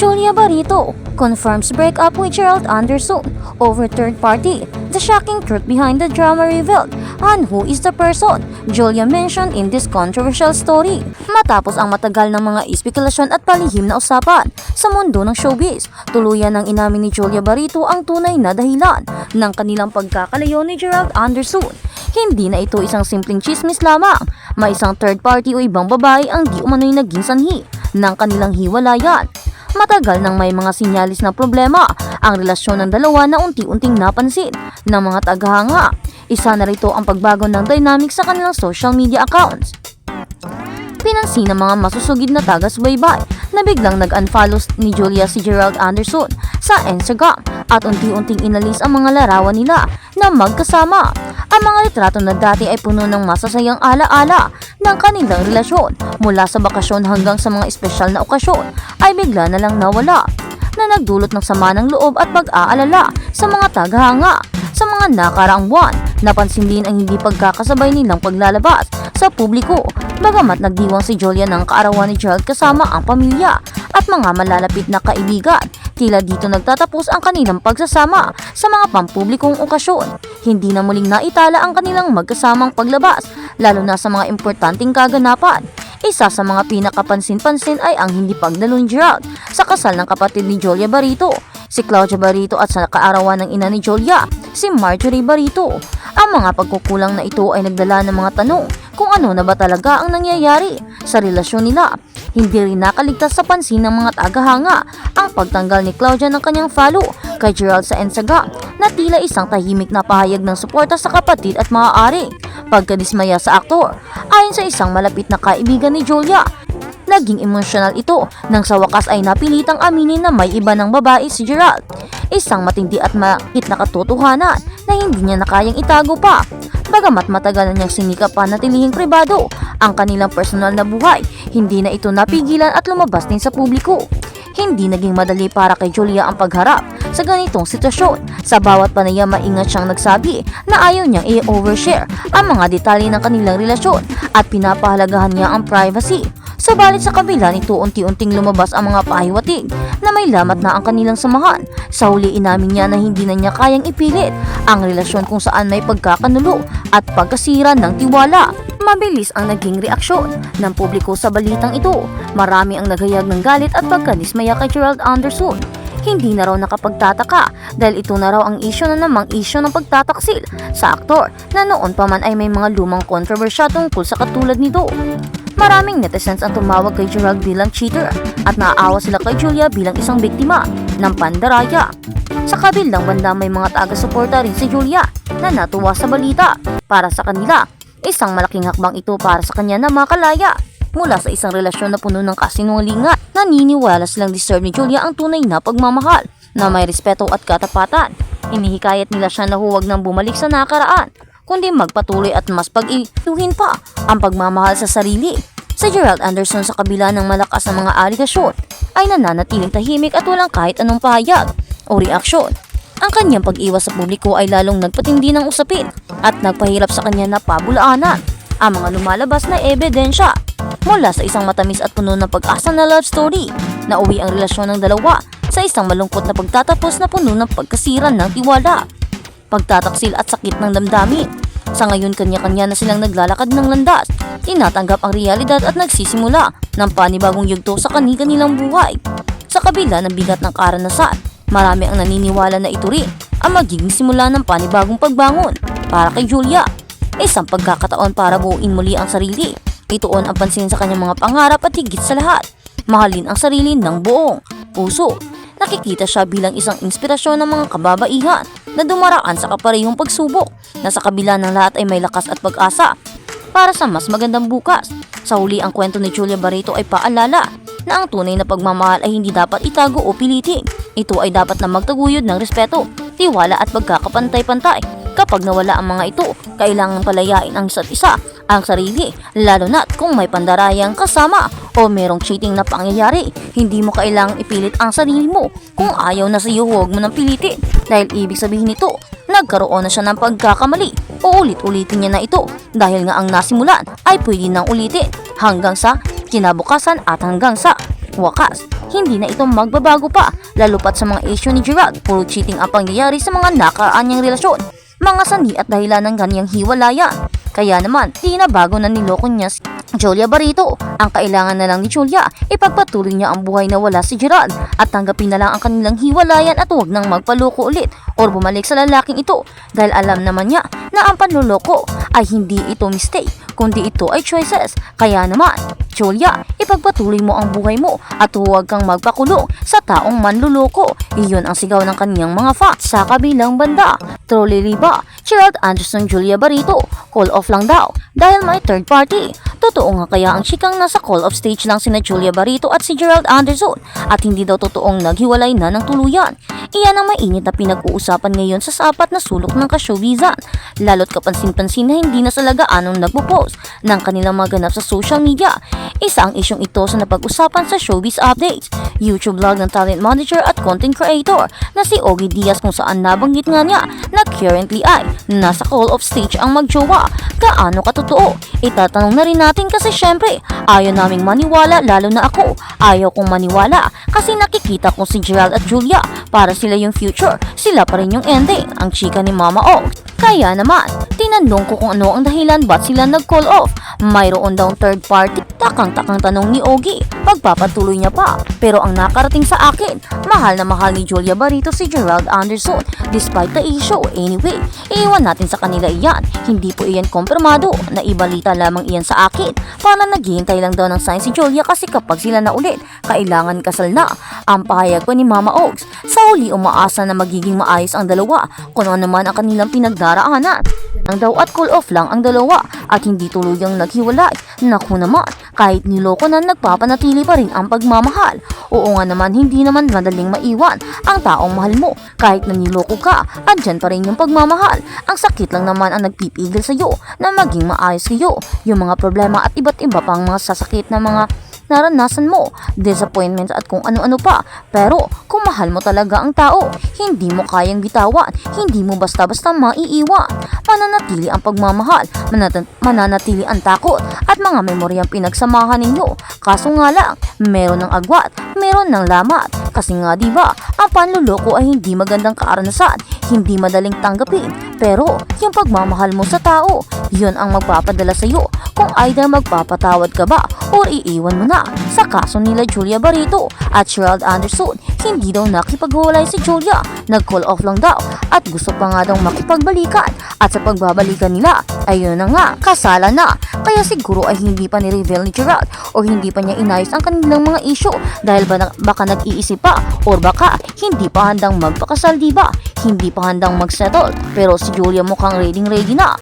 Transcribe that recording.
Julia Barito confirms breakup with Gerald Anderson over third party. The shocking truth behind the drama revealed, and who is the person Julia mentioned in this controversial story. Matapos ang matagal ng mga espekulasyon at palihim na usapan sa mundo ng showbiz, tuluyan ng inamin ni Julia Barito ang tunay na dahilan ng kanilang pagkakalayo ni Gerald Anderson. Hindi na ito isang simpleng chismis lamang, may isang third party o ibang babae ang di umano'y naging sanhi ng kanilang hiwalayan. Matagal nang may mga sinyalis na problema ang relasyon ng dalawa na unti-unting napansin ng mga tagahanga. Isa na rito ang pagbago ng dynamic sa kanilang social media accounts. Pinansin ng mga masusugid na taga-subaybay na biglang nag-unfollow ni Julia si Gerald Anderson sa Instagram at unti-unting inalis ang mga larawan nila na magkasama. Ang mga litrato na dati ay puno ng masasayang ala-ala ng kanilang relasyon mula sa bakasyon hanggang sa mga espesyal na okasyon ay bigla na lang nawala, na nagdulot ng sama ng loob at pag-aalala sa mga tagahanga. Sa mga nakaraang buwan, napansin din ang hindi pagkakasabay nilang paglalabas sa publiko, bagamat nagdiwang si Julia ng kaarawan ni Gerald kasama ang pamilya at mga malalapit na kaibigan. Tila dito nagtatapos ang kanilang pagsasama sa mga pampublikong okasyon. Hindi na muling naitala ang kanilang magkasamang paglabas, lalo na sa mga importanteng kaganapan. Isa sa mga pinakapansin-pansin ay ang hindi pagdalo ni Gerald sa kasal ng kapatid ni Julia Barito, si Claudia Barito, at sa kaarawan ng ina ni Julia, si Marjorie Barito. Ang mga pagkukulang na ito ay nagdala ng mga tanong kung ano na ba talaga ang nangyayari sa relasyon nila. Hindi rin nakaligtas sa pansin ng mga tagahanga ang pagtanggal ni Claudia ng kanyang follow kay Gerald sa Instagram na tila isang tahimik na pahayag ng suporta sa kapatid at maaaring pagkadismaya sa aktor. Ayon sa isang malapit na kaibigan ni Julia, naging emosyonal ito nang sa wakas ay napilitang aminin na may iba ng babae si Gerald. Isang matindi at mahit na katotohanan na hindi niya na kayang itago pa. Bagamat matagal na niyang sinikap pa na tilihing pribado ang kanilang personal na buhay, hindi na ito napigilan at lumabas din sa publiko. Hindi naging madali para kay Julia ang pagharap sa ganitong sitwasyon. Sa bawat panayam, maingat siyang nagsabi na ayaw niyang i-overshare ang mga detalye ng kanilang relasyon at pinapahalagahan niya ang privacy. Subalit sa kabila nito, unti-unting lumabas ang mga pahiwatig na may lamat na ang kanilang samahan. Sa huli, inamin niya na hindi na niya kayang ipilit ang relasyon kung saan may pagkakanulo at pagkasira ng tiwala. Mabilis ang naging reaksyon ng publiko sa balitang ito. Marami ang naghayag ng galit at pagkadismaya kay Gerald Anderson. Hindi na raw nakapagtataka dahil ito na raw ang isyo na namang isyo ng pagtataksil sa aktor na noon pa man ay may mga lumang kontrobersya tungkol sa katulad nito. Maraming netizens ang tumawag kay Gerald bilang cheater at naaawa sila kay Julia bilang isang biktima ng pandaraya. Sa kabilang banda, may mga taga-suporta rin si Julia na natuwa sa balita. Para sa kanila, isang malaking hakbang ito para sa kanya na makalaya mula sa isang relasyon na puno ng kasinungalingan. Naniniwala silang deserve ni Julia ang tunay na pagmamahal na may respeto at katapatan. Inihikayat nila siya na huwag nang bumalik sa nakaraan, kundi magpatuloy at mas pag-iluhin pa ang pagmamahal sa sarili. Si Gerald Anderson, sa kabila ng malakas na mga aligasyon, ay nananatiling tahimik at walang kahit anong pahayag o reaksyon. Ang kanyang pag-iwas sa publiko ay lalong nagpatindi ng usapin at nagpahirap sa kanya na pabulaanan ang mga lumalabas na ebidensya mula sa isang matamis at puno ng pag-asa na love story. Nauwi ang relasyon ng dalawa sa isang malungkot na pagtatapos na puno ng pagkasira ng tiwala, pagtataksil at sakit ng damdamin. Sa ngayon, kanya-kanya na silang naglalakad ng landas, tinatanggap ang realidad at nagsisimula ng panibagong yugto sa kanilang buhay. Sa kabila ng bigat ng karanasan, marami ang naniniwala na ito rin ang magiging simula ng panibagong pagbangon para kay Julia. Isang pagkakataon para buuin muli ang sarili. Ituon ang pansin sa kanyang mga pangarap at higit sa lahat, mahalin ang sarili ng buong puso. Nakikita siya bilang isang inspirasyon ng mga kababaihan na dumaraan sa kaparehong pagsubok, na sa kabila ng lahat ay may lakas at pag-asa para sa mas magandang bukas. Sa huli, ang kwento ni Julia Barito ay paalala na ang tunay na pagmamahal ay hindi dapat itago o pilitin. Ito ay dapat na magtaguyod ng respeto, tiwala at pagkakapantay-pantay. Kapag nawala ang mga ito, kailangan palayain ang isa't isa, ang sarili, lalo na't kung may pandarayang kasama o merong cheating na pangyayari. Hindi mo kailangang ipilit ang sarili mo. Kung ayaw na sa iyo, huwag mo nang pilitin, dahil ibig sabihin nito, nagkaroon na siya ng pagkakamali. Uulit-ulitin niya na ito dahil nga ang nasimulan ay pwede nang ulitin hanggang sa kinabukasan at hanggang sa wakas. hindi na ito magbabago pa, lalo pat sa mga issue ni Gerald, puro cheating ang pangyayari sa mga nakaraan niyang relasyon, mga sanhi at dahilan ng ganiyang hiwalayan. Kaya naman, di na bago na niloko niya si Julia Barreto. Ang kailangan na lang ni Julia, ipagpatuloy niya ang buhay na wala si Gerald at tanggapin na lang ang kanilang hiwalayan at huwag nang magpaloko ulit or bumalik sa lalaking ito dahil alam naman niya na ang panluloko ay hindi ito mistake kundi ito ay choices. Kaya naman, Julia, ipagpatuloy mo ang buhay mo at huwag kang magpakulong sa taong manluloko. Iyon ang sigaw ng kaniyang mga fans. Sa kabilang banda, trolley ba? Gerald Anderson, Julia Barreto, call off lang daw dahil may third party. Totoo nga kaya ang chikang nasa call off stage lang sina Julia Barreto at si Gerald Anderson at hindi daw totoong naghiwalay na ng tuluyan. Iyan ang mainit na pinag-uusapan ngayon sa sapat na sulok ng ka-showbizan. Lalo't kapansin-pansin na hindi na sila gaanong nagpo-post ng kanilang mga ganap sa social media. Isa ang isyong ito sa napag-usapan sa Showbiz Updates, YouTube vlog ng talent manager at content creator na si Ogie Diaz kung saan nabanggit nga niya na currently ay nasa call off stage ang magjowa. Gaano katotoo? Itatanong na rin natin kasi syempre ayaw naming maniwala, lalo na ako. Ayaw kong maniwala kasi nakikita kong si Gerald at Julia para sila yung future, sila pa rin yung ending, ang chika ni Mama Og. Kaya naman, tinanong ko kung ano ang dahilan ba't sila nag-call off. Mayroon daw third party. Takang-takang tanong ni Ogie. Pagpapatuloy niya pa. Pero ang nakarating sa akin, mahal na mahal ni Julia Barreto si Gerald Anderson despite the issue. Anyway, iiwan natin sa kanila iyan. Hindi po iyan kumpirmado na ibalita lamang iyan sa akin. Para naghihintay lang daw ng sign si Julia kasi kapag sila na ulit, kailangan kasal na. Ang pahayag ko ni Mama Ogs. Sa huli umaasa na magiging maayos ang dalawa kung ano naman ang kanilang pinagdaraanan. Ang daw at call off lang ang dalawa at hindi tuluyang naghiwalay. Naku naman, kahit niloko na nagpapanatili pa rin ang pagmamahal. Oo nga naman, hindi naman madaling maiwan ang taong mahal mo. Kahit na niloko ka, andyan pa rin yung pagmamahal. Ang sakit lang naman ang nagpipigil sa'yo na maging maayos kayo. Yung mga problema at iba't iba pang mga sasakit na mga naranasan mo, disappointments at kung ano-ano pa. Pero kung mahal mo talaga ang tao, hindi mo kayang bitawan, hindi mo basta-basta maiiwan. Mananatili ang pagmamahal, mananatili ang takot at mga memoryang pinagsamahan ninyo. Kaso nga lang, meron ng agwat, meron ng lamat. Kasi nga diba, ang panluloko ay hindi magandang kaaranasan, hindi madaling tanggapin. Pero yung pagmamahal mo sa tao, yun ang magpapadala sa'yo kung either magpapatawad ka ba or iiwan mo na. Sa kaso nila Julia Barreto at Gerald Anderson, hindi daw nakipaghiwalay si Julia, nag-call off lang daw at gusto pa nga daw makipagbalikan. At sa pagbabalikan nila, ayun na nga, kasalan na. Kaya siguro ay hindi pa ni-reveal ni Gerald o hindi pa niya inayos ang kanilang mga issue dahil baka nag-iisip pa or baka hindi pa handang magpakasal, diba? Hindi pa handang magsettle. Pero si Julia mukhang ready na.